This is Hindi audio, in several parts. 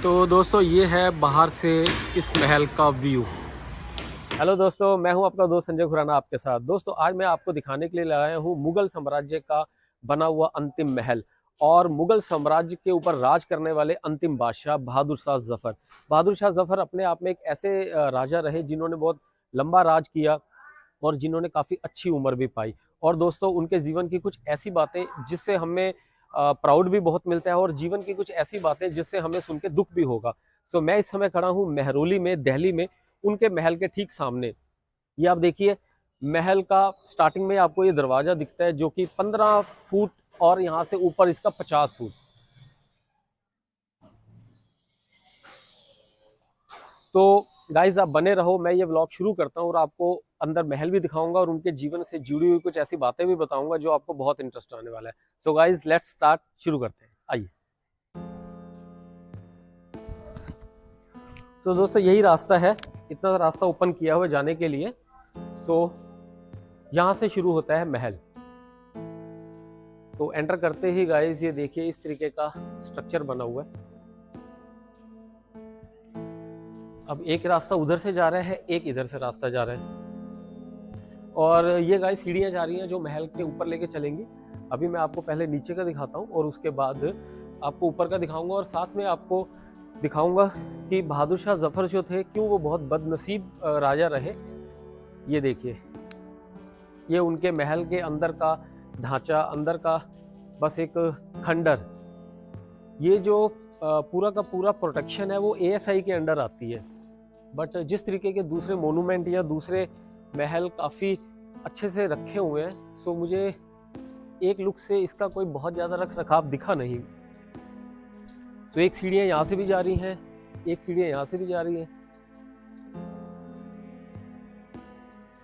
तो दोस्तों ये है बाहर से इस महल का व्यू। हेलो दोस्तों, मैं हूं आपका दोस्त संजय खुराना आपके साथ। दोस्तों आज मैं आपको दिखाने के लिए लाया हूं मुगल साम्राज्य का बना हुआ अंतिम महल और मुगल साम्राज्य के ऊपर राज करने वाले अंतिम बादशाह बहादुर शाह जफर। बहादुर शाह जफर अपने आप में एक ऐसे राजा रहे जिन्होंने बहुत लंबा राज किया और जिन्होंने काफ़ी अच्छी उम्र भी पाई। और दोस्तों उनके जीवन की कुछ ऐसी बातें जिससे हमें प्राउड भी बहुत मिलता है और जीवन की कुछ ऐसी बातें जिससे हमें सुन के दुख भी होगा। सो मैं इस समय खड़ा हूँ मेहरौली में, दिल्ली में, उनके महल के ठीक सामने। ये आप देखिए, महल का स्टार्टिंग में आपको ये दरवाजा दिखता है जो कि 15 फुट और यहाँ से ऊपर इसका 50 फुट। तो गाइज आप बने रहो, मैं ये व्लॉग शुरू करता हूँ और आपको अंदर महल भी दिखाऊंगा और उनके जीवन से जुड़ी हुई कुछ ऐसी बातें भी बताऊंगा जो आपको बहुत इंटरेस्ट आने वाला है। सो गाइज लेट्स स्टार्ट, शुरू करते हैं, आइए। तो दोस्तों यही रास्ता है, इतना रास्ता ओपन किया हुआ जाने के लिए। तो यहाँ से शुरू होता है महल। तो एंटर करते ही गाइज ये देखिए इस तरीके का स्ट्रक्चर बना हुआ है। अब एक रास्ता उधर से जा रहा है, एक इधर से रास्ता जा रहा है और ये गाइस सीढ़ियाँ जा रही हैं जो महल के ऊपर लेके चलेंगी। अभी मैं आपको पहले नीचे का दिखाता हूँ और उसके बाद आपको ऊपर का दिखाऊंगा और साथ में आपको दिखाऊंगा कि बहादुर शाह जफर जो थे क्यों वो बहुत बदनसीब राजा रहे। ये देखिए, ये उनके महल के अंदर का ढांचा, अंदर का बस एक खंडर। ये जो पूरा का पूरा प्रोटेक्शन है वो एएसआई के अंडर आती है। बट जिस तरीके के दूसरे मोनूमेंट या दूसरे महल काफ़ी अच्छे से रखे हुए हैं, सो मुझे एक लुक से इसका कोई बहुत ज़्यादा रख रखाव दिखा नहीं। तो एक सीढ़ियाँ यहाँ से भी जा रही हैं, एक सीढ़ियाँ यहाँ से भी जा रही हैं।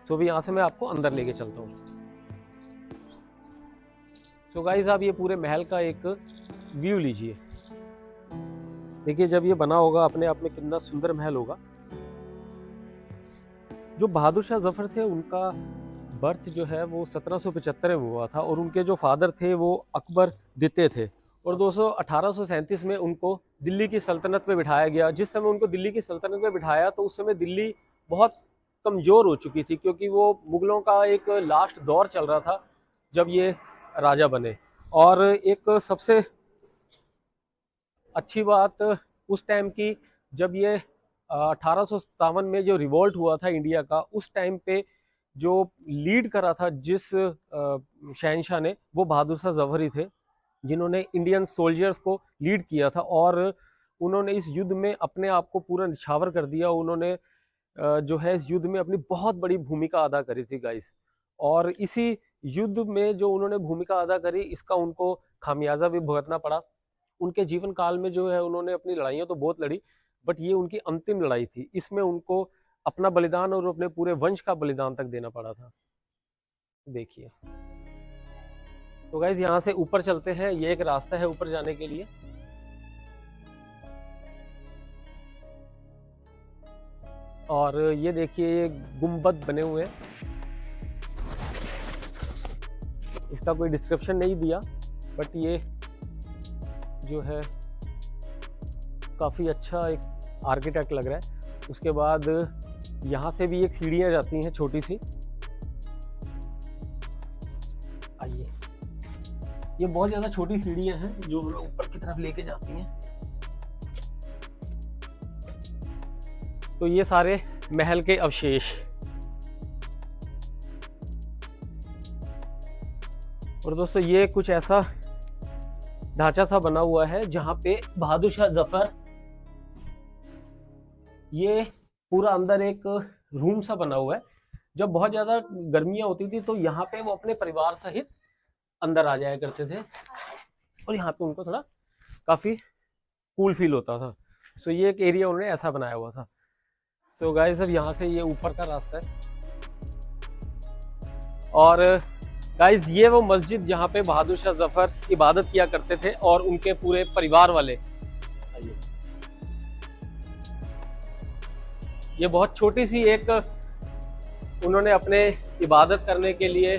तो भी यहाँ से मैं आपको अंदर लेके चलता हूँ। तो गाइस आप ये पूरे महल का एक व्यू लीजिए। देखिए जब ये बना होगा अपने आप में कितना सुंदर महल होगा। जो बहादुर शाह जफर थे उनका बर्थ जो है वो 1775 में हुआ था और उनके जो फादर थे वो अकबर द्वितीय थे। और दोस्तों 1837 में उनको दिल्ली की सल्तनत में बिठाया गया। जिस समय उनको दिल्ली की सल्तनत में बिठाया तो उस समय दिल्ली बहुत कमज़ोर हो चुकी थी क्योंकि वो मुगलों का एक लास्ट दौर चल रहा था जब ये राजा बने। और एक सबसे अच्छी बात उस टाइम की, जब ये 1857 में जो रिवोल्ट हुआ था इंडिया का, उस टाइम पे जो लीड करा था जिस शहनशाह ने, वो बहादुर शाह जफर ही थे जिन्होंने इंडियन सोल्जर्स को लीड किया था और उन्होंने इस युद्ध में अपने आप को पूरा निछावर कर दिया। उन्होंने जो है इस युद्ध में अपनी बहुत बड़ी भूमिका अदा करी थी गाइस। और इसी युद्ध में जो उन्होंने भूमिका अदा करी, इसका उनको खामियाजा भी भुगतना पड़ा। उनके जीवन काल में जो है उन्होंने अपनी लड़ाइयाँ तो बहुत लड़ी, बट ये उनकी अंतिम लड़ाई थी। इसमें उनको अपना बलिदान और अपने पूरे वंश का बलिदान तक देना पड़ा था। देखिए, तो गाइज यहाँ से ऊपर चलते हैं। ये एक रास्ता है ऊपर जाने के लिए। और ये देखिए ये गुंबद बने हुए हैं। इसका कोई डिस्क्रिप्शन नहीं दिया, बट ये जो है काफ़ी अच्छा एक आर्किटेक्ट लग रहा है। उसके बाद यहाँ से भी एक सीढ़ियाँ जाती हैं छोटी सी। आइए, ये बहुत ज़्यादा छोटी सीढ़ियाँ हैं जो हमें ऊपर की तरफ लेके जाती हैं। तो ये सारे महल के अवशेष। और दोस्तों ये कुछ ऐसा ढांचा सा बना हुआ है जहाँ पे बहादुर शाह जफर, ये पूरा अंदर एक रूम सा बना हुआ है। जब बहुत ज़्यादा गर्मियाँ होती थी तो यहाँ पे वो अपने परिवार सहित अंदर आ जाया करते थे और यहाँ पे उनको थोड़ा काफ़ी कूल फील होता था। सो ये एक एरिया उन्होंने ऐसा बनाया हुआ था। सो गाइस अब यहाँ से ये ऊपर का रास्ता है। और गाइस ये वो मस्जिद जहाँ पे बहादुर शाह जफर इबादत किया करते थे और उनके पूरे परिवार वाले। ये बहुत छोटी सी एक उन्होंने अपने इबादत करने के लिए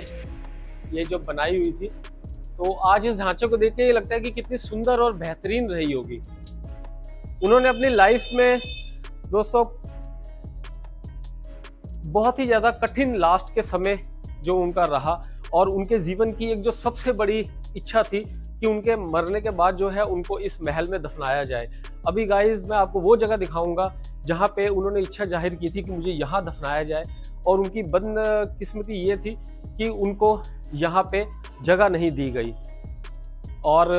ये जो बनाई हुई थी। तो आज इस ढांचे को देख के ये लगता है कि कितनी सुंदर और बेहतरीन रही होगी। उन्होंने अपनी लाइफ में दोस्तों बहुत ही ज़्यादा कठिन लास्ट के समय जो उनका रहा, और उनके जीवन की एक जो सबसे बड़ी इच्छा थी कि उनके मरने के बाद जो है उनको इस महल में दफनाया जाए। अभी गाइस मैं आपको वो जगह दिखाऊंगा जहाँ पे उन्होंने इच्छा जाहिर की थी कि मुझे यहाँ दफनाया जाए, और उनकी बदकिस्मती ये थी कि उनको यहाँ पे जगह नहीं दी गई और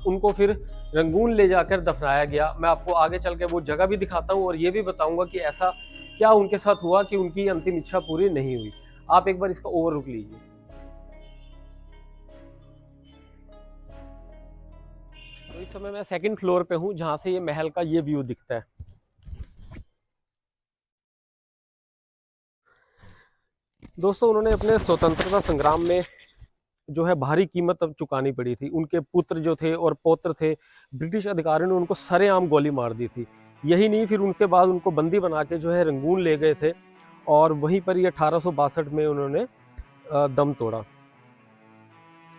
उनको फिर रंगून ले जाकर दफनाया गया। मैं आपको आगे चल के वो जगह भी दिखाता हूँ और ये भी बताऊंगा कि ऐसा क्या उनके साथ हुआ कि उनकी अंतिम इच्छा पूरी नहीं हुई। आप एक बार इसका ओवरलुक लीजिए। तो इस समय मैं सेकंड फ्लोर पे हूँ जहाँ से ये महल का ये व्यू दिखता है। दोस्तों उन्होंने अपने स्वतंत्रता संग्राम में जो है भारी कीमत अब चुकानी पड़ी थी। उनके पुत्र जो थे और पौत्र थे, ब्रिटिश अधिकारियों ने उनको सरेआम गोली मार दी थी। यही नहीं, फिर उनके बाद उनको बंदी बना के जो है रंगून ले गए थे और वहीं पर ये 1862 में उन्होंने दम तोड़ा।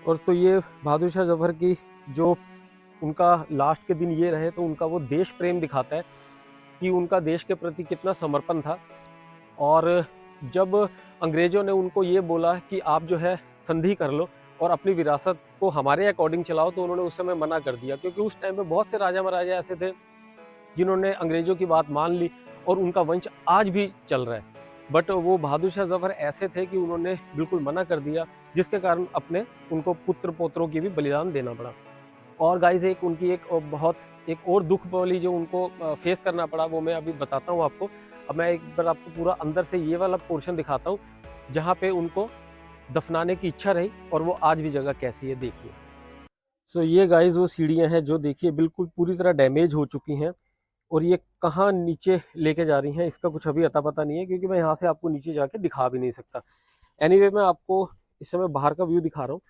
और तो ये बहादुर शाह जफर की जो उनका लास्ट के दिन ये रहे, तो उनका वो देश प्रेम दिखाता है कि उनका देश के प्रति कितना समर्पण था। और जब अंग्रेज़ों ने उनको ये बोला कि आप जो है संधि कर लो और अपनी विरासत को हमारे अकॉर्डिंग चलाओ, तो उन्होंने उस समय मना कर दिया, क्योंकि उस टाइम पे बहुत से राजा महाराजा ऐसे थे जिन्होंने अंग्रेज़ों की बात मान ली और उनका वंश आज भी चल रहा है। बट वो बहादुर शाह जफर ऐसे थे कि उन्होंने बिल्कुल मना कर दिया, जिसके कारण अपने उनको पुत्र पोत्रों की भी बलिदान देना पड़ा। और गाइस एक उनकी एक और दुख वाली जो उनको फेस करना पड़ा, वो मैं अभी बताता हूँ आपको। अब मैं एक बार आपको पूरा अंदर से ये वाला पोर्शन दिखाता हूँ जहाँ पे उनको दफनाने की इच्छा रही, और वो आज भी जगह कैसी है देखिए। सो ये गाइस वो सीढ़ियाँ हैं जो देखिए बिल्कुल पूरी तरह डैमेज हो चुकी हैं, और ये कहाँ नीचे लेके जा रही हैं इसका कुछ अभी अता पता नहीं है, क्योंकि मैं यहाँ से आपको नीचे जाके दिखा भी नहीं सकता। एनीवे मैं आपको इस समय बाहर का व्यू दिखा रहा हूँ।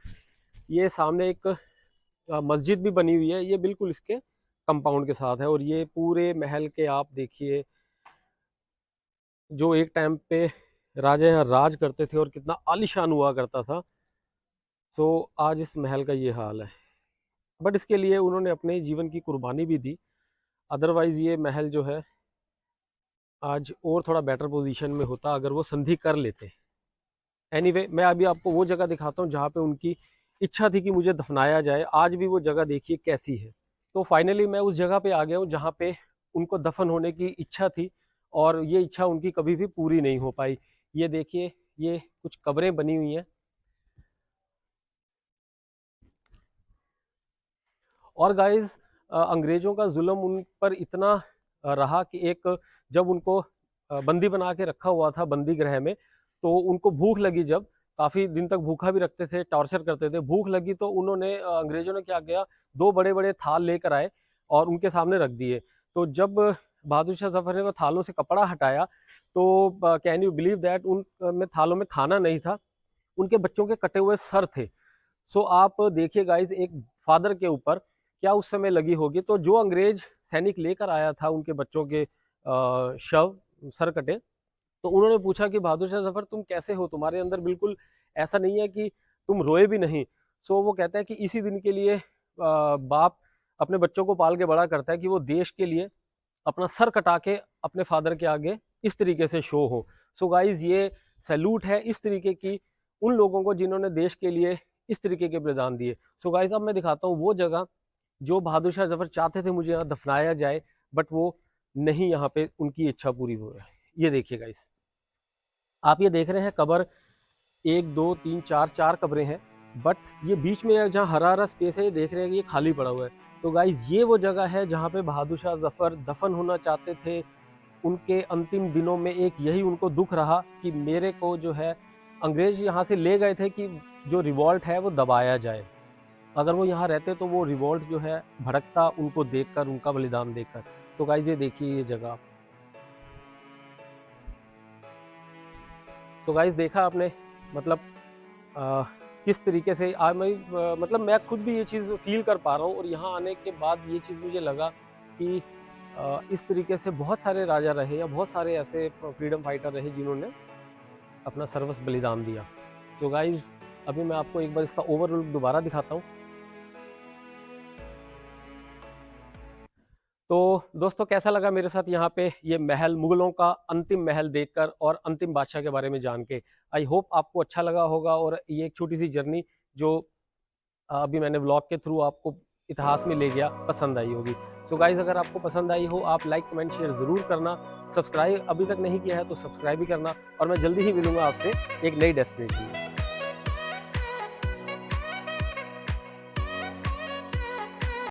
ये सामने एक मस्जिद भी बनी हुई है, ये बिल्कुल इसके कंपाउंड के साथ है। और ये पूरे महल के आप देखिए, जो एक टाइम पे राजा यहाँ राज करते थे और कितना आलीशान हुआ करता था। सो आज इस महल का ये हाल है, बट इसके लिए उन्होंने अपने जीवन की कुर्बानी भी दी। अदरवाइज ये महल जो है आज और थोड़ा बेटर पोजीशन में होता अगर वो संधि कर लेते। एनीवे मैं अभी आपको वो जगह दिखाता हूँ जहाँ पे उनकी इच्छा थी कि मुझे दफनाया जाए। आज भी वो जगह देखिए कैसी है। तो फाइनली मैं उस जगह पे आ गया हूँ जहाँ पे उनको दफन होने की इच्छा थी, और ये इच्छा उनकी कभी भी पूरी नहीं हो पाई। ये देखिए, ये कुछ कब्रें बनी हुई हैं। और गाइस अंग्रेजों का जुल्म उन पर इतना रहा कि एक जब उनको बंदी बना के रखा हुआ था बंदी गृह में, तो उनको भूख लगी, जब काफी दिन तक भूखा भी रखते थे, टॉर्चर करते थे, भूख लगी तो उन्होंने अंग्रेजों ने क्या किया, दो बड़े बड़े थाल लेकर आए और उनके सामने रख दिए। तो जब बहादुर शाह जफर ने वो थालों से कपड़ा हटाया, तो कैन यू बिलीव दैट उन में थालों में खाना नहीं था, उनके बच्चों के कटे हुए सर थे। सो आप देखिए गाइज, एक फादर के ऊपर क्या उस समय लगी होगी। तो जो अंग्रेज सैनिक लेकर आया था उनके बच्चों के शव, सर कटे, तो उन्होंने पूछा कि बहादुर शाह जफर तुम कैसे हो, तुम्हारे अंदर बिल्कुल ऐसा नहीं है कि तुम रोए भी नहीं। सो वो कहता है कि इसी दिन के लिए बाप अपने बच्चों को पाल के बड़ा करता है कि वो देश के लिए अपना सर कटा के अपने फादर के आगे इस तरीके से शो हो। सो गाइज ये सैल्यूट है इस तरीके की उन लोगों को जिन्होंने देश के लिए इस तरीके के बलिदान दिए। सो गाइज अब मैं दिखाता हूँ वो जगह जो बहादुर शाह जफर चाहते थे मुझे यहाँ दफनाया जाए, बट वो नहीं, यहाँ पे उनकी इच्छा पूरी हो रहा है। ये देखिए गाइस, आप ये देख रहे हैं कब्र, एक दो तीन चार, चार कब्रें हैं, बट ये बीच में जहाँ हरा हरा स्पेस है ये देख रहे हैं कि ये खाली पड़ा हुआ है। तो गाइज ये वो जगह है जहाँ पे बहादुर शाह जफर दफन होना चाहते थे। उनके अंतिम दिनों में एक यही उनको दुख रहा कि मेरे को जो है अंग्रेज यहाँ से ले गए थे कि जो रिवॉल्ट है वो दबाया जाए। अगर वो यहाँ रहते तो वो रिवॉल्ट जो है भड़कता उनको देखकर, उनका बलिदान देखकर। तो गाइज ये देखिए ये जगह। तो गाइज देखा आपने, मतलब आ, किस तरीके से आज मतलब मैं खुद भी ये चीज़ फील कर पा रहा हूँ। और यहाँ आने के बाद ये चीज़ मुझे लगा कि इस तरीके से बहुत सारे राजा रहे या बहुत सारे ऐसे फ्रीडम फाइटर रहे जिन्होंने अपना सर्वस्व बलिदान दिया। तो गाइज अभी मैं आपको एक बार इसका ओवरऑल दोबारा दिखाता हूँ। तो दोस्तों कैसा लगा मेरे साथ यहाँ पे ये महल, मुगलों का अंतिम महल देखकर और अंतिम बादशाह के बारे में जान के। आई होप आपको अच्छा लगा होगा और ये एक छोटी सी जर्नी जो अभी मैंने व्लॉग के थ्रू आपको इतिहास में ले गया पसंद आई होगी। सो गाइज अगर आपको पसंद आई हो आप लाइक कमेंट शेयर ज़रूर करना। सब्सक्राइब अभी तक नहीं किया है तो सब्सक्राइब भी करना और मैं जल्दी ही मिलूंगा आपसे एक नई डेस्टिनेशन में।